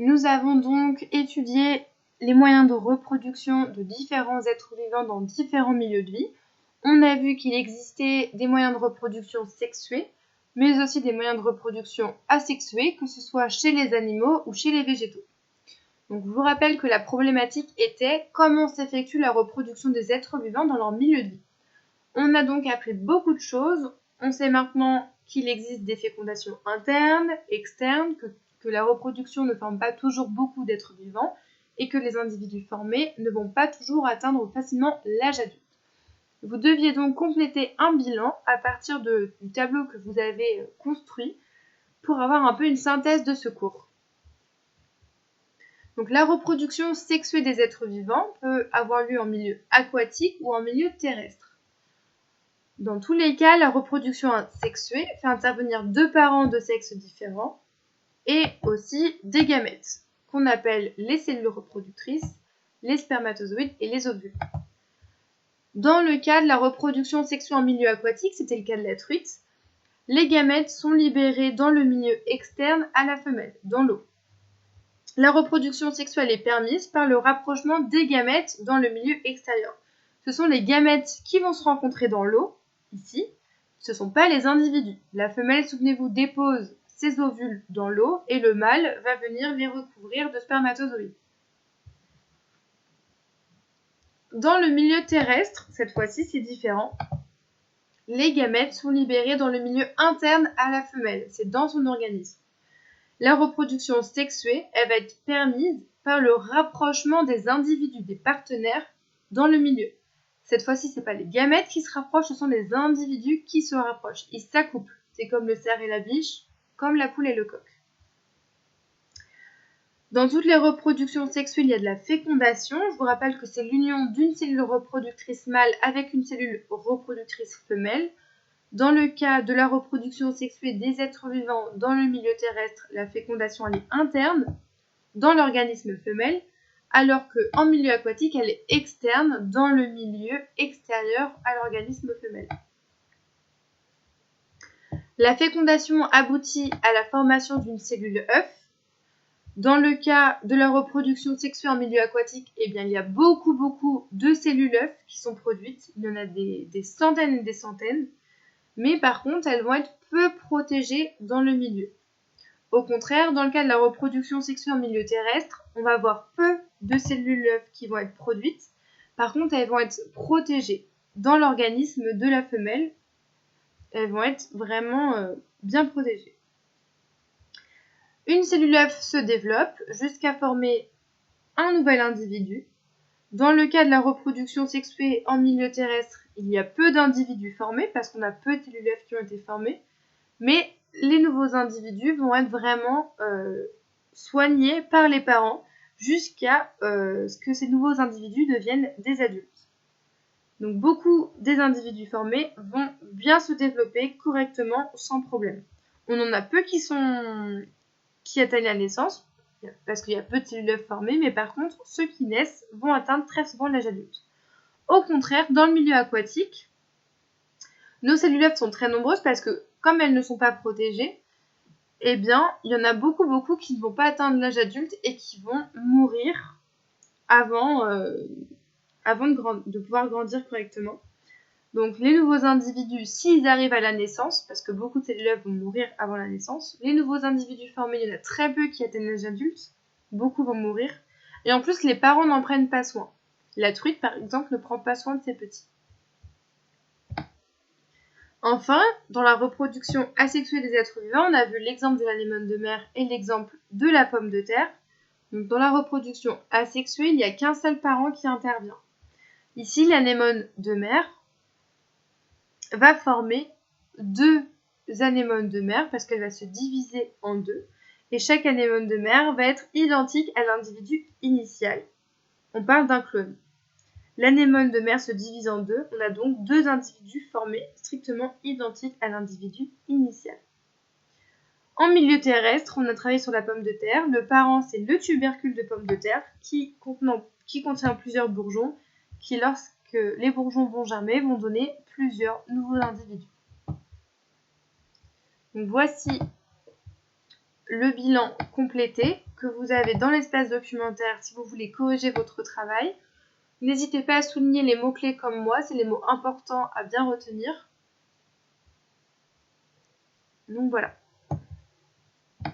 Nous avons donc étudié les moyens de reproduction de différents êtres vivants dans différents milieux de vie. On a vu qu'il existait des moyens de reproduction sexués, mais aussi des moyens de reproduction asexués, que ce soit chez les animaux ou chez les végétaux. Donc, je vous rappelle que la problématique était comment s'effectue la reproduction des êtres vivants dans leur milieu de vie. On a donc appris beaucoup de choses. On sait maintenant qu'il existe des fécondations internes, externes, que la reproduction ne forme pas toujours beaucoup d'êtres vivants et que les individus formés ne vont pas toujours atteindre facilement l'âge adulte. Vous deviez donc compléter un bilan à partir du tableau que vous avez construit pour avoir un peu une synthèse de ce cours. Donc, la reproduction sexuée des êtres vivants peut avoir lieu en milieu aquatique ou en milieu terrestre. Dans tous les cas, la reproduction sexuée fait intervenir deux parents de sexes différents et aussi des gamètes, qu'on appelle les cellules reproductrices, les spermatozoïdes et les ovules. Dans le cas de la reproduction sexuée en milieu aquatique, c'était le cas de la truite, les gamètes sont libérés dans le milieu externe à la femelle, dans l'eau. La reproduction sexuelle est permise par le rapprochement des gamètes dans le milieu extérieur. Ce sont les gamètes qui vont se rencontrer dans l'eau, ici. Ce ne sont pas les individus. La femelle, souvenez-vous, dépose ses ovules dans l'eau et le mâle va venir les recouvrir de spermatozoïdes. Dans le milieu terrestre, cette fois-ci, c'est différent. Les gamètes sont libérés dans le milieu interne à la femelle. C'est dans son organisme. La reproduction sexuée, elle va être permise par le rapprochement des individus, des partenaires, dans le milieu. Cette fois-ci, ce n'est pas les gamètes qui se rapprochent, ce sont les individus qui se rapprochent. Ils s'accouplent. C'est comme le cerf et la biche, comme la poule et le coq. Dans toutes les reproductions sexuelles, il y a de la fécondation. Je vous rappelle que c'est l'union d'une cellule reproductrice mâle avec une cellule reproductrice femelle. Dans le cas de la reproduction sexuée des êtres vivants dans le milieu terrestre, la fécondation elle est interne dans l'organisme femelle, alors qu'en milieu aquatique, elle est externe dans le milieu extérieur à l'organisme femelle. La fécondation aboutit à la formation d'une cellule œuf. Dans le cas de la reproduction sexuée en milieu aquatique, eh bien, il y a beaucoup de cellules œufs qui sont produites. Il y en a des centaines et des centaines. Mais par contre, elles vont être peu protégées dans le milieu. Au contraire, dans le cas de la reproduction sexuée en milieu terrestre, on va avoir peu de cellules œufs qui vont être produites. Par contre, elles vont être protégées dans l'organisme de la femelle. Elles vont être vraiment bien protégées. Une cellule œuf se développe jusqu'à former un nouvel individu. Dans le cas de la reproduction sexuée en milieu terrestre, il y a peu d'individus formés parce qu'on a peu de cellules œufs qui ont été formées, mais les nouveaux individus vont être vraiment soignés par les parents jusqu'à ce que ces nouveaux individus deviennent des adultes. Donc beaucoup des individus formés vont bien se développer correctement sans problème. On en a peu qui atteignent la naissance, parce qu'il y a peu de cellules œufs formées, mais par contre, ceux qui naissent vont atteindre très souvent l'âge adulte. Au contraire, dans le milieu aquatique, nos cellules œufs sont très nombreuses parce que, comme elles ne sont pas protégées, eh bien, il y en a beaucoup qui ne vont pas atteindre l'âge adulte et qui vont mourir avant de pouvoir grandir correctement. Donc, les nouveaux individus, s'ils arrivent à la naissance, parce que beaucoup de cellules œufs vont mourir avant la naissance, les nouveaux individus formés, il y en a très peu qui atteignent l'âge adulte, beaucoup vont mourir, et en plus, les parents n'en prennent pas soin. La truite, par exemple, ne prend pas soin de ses petits. Enfin, dans la reproduction asexuée des êtres vivants, on a vu l'exemple de l'anémone de mer et l'exemple de la pomme de terre. Donc, dans la reproduction asexuée, il n'y a qu'un seul parent qui intervient. Ici, l'anémone de mer va former deux anémones de mer parce qu'elle va se diviser en deux. Et chaque anémone de mer va être identique à l'individu initial. On parle d'un clone. L'anémone de mer se divise en deux. On a donc deux individus formés strictement identiques à l'individu initial. En milieu terrestre, on a travaillé sur la pomme de terre. Le parent, c'est le tubercule de pomme de terre qui contient plusieurs bourgeons qui, lorsque les bourgeons vont germer, vont donner plusieurs nouveaux individus. Donc voici le bilan complété que vous avez dans l'espace documentaire si vous voulez corriger votre travail. N'hésitez pas à souligner les mots-clés comme moi, c'est les mots importants à bien retenir. Donc voilà.